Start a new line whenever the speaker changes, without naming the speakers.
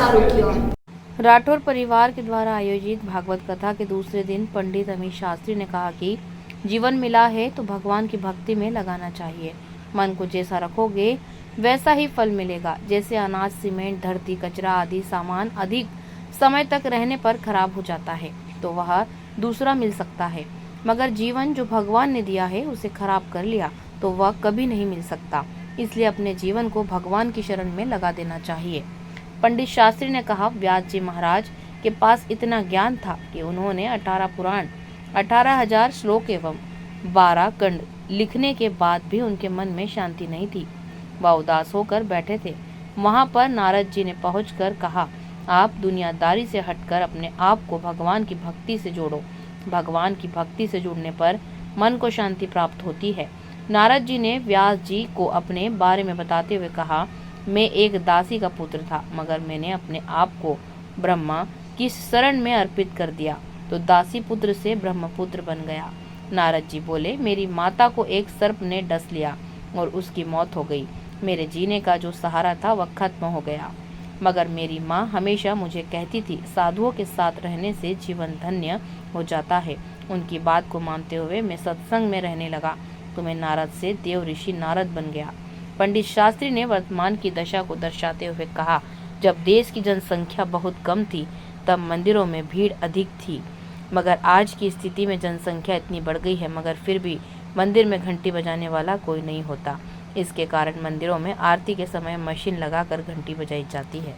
समाचारों की ओर।
राठौर परिवार के द्वारा आयोजित भागवत कथा के दूसरे दिन पंडित अमित शास्त्री ने कहा कि जीवन मिला है तो भगवान की भक्ति में लगाना चाहिए। मन को जैसा रखोगे वैसा ही फल मिलेगा। जैसे अनाज, सीमेंट, धरती, कचरा आदि सामान अधिक समय तक रहने पर खराब हो जाता है तो वह दूसरा मिल सकता है, मगर जीवन जो भगवान ने दिया है उसे खराब कर लिया तो वह कभी नहीं मिल सकता। इसलिए अपने जीवन को भगवान की शरण में लगा देना चाहिए। पंडित शास्त्री ने कहा, व्यास जी महाराज के पास इतना ज्ञान था कि उन्होंने 18 पुराण, 18,000 श्लोक एवं 12 खंड लिखने के बाद भी उनके मन में शांति नहीं थी। वह उदास होकर बैठे थे। वहां पर नारद जी ने पहुंचकर कहा, आप दुनियादारी से हटकर अपने आप को भगवान की भक्ति से जोड़ो। भगवान की भक्ति से जुड़ने पर मन को शांति प्राप्त होती है। नारद जी ने व्यास जी को अपने बारे में बताते हुए कहा, मैं एक दासी का पुत्र था, मगर मैंने अपने आप को ब्रह्मा की शरण में अर्पित कर दिया तो दासी पुत्र से ब्रह्मपुत्र बन गया। नारद जी बोले, मेरी माता को एक सर्प ने डस लिया और उसकी मौत हो गई। मेरे जीने का जो सहारा था वह खत्म हो गया, मगर मेरी माँ हमेशा मुझे कहती थी, साधुओं के साथ रहने से जीवन धन्य हो जाता है। उनकी बात को मानते हुए मैं सत्संग में रहने लगा तो मैं नारद से देव ऋषि नारद बन गया। पंडित शास्त्री ने वर्तमान की दशा को दर्शाते हुए कहा, जब देश की जनसंख्या बहुत कम थी तब मंदिरों में भीड़ अधिक थी, मगर आज की स्थिति में जनसंख्या इतनी बढ़ गई है मगर फिर भी मंदिर में घंटी बजाने वाला कोई नहीं होता। इसके कारण मंदिरों में आरती के समय मशीन लगाकर घंटी बजाई जाती है।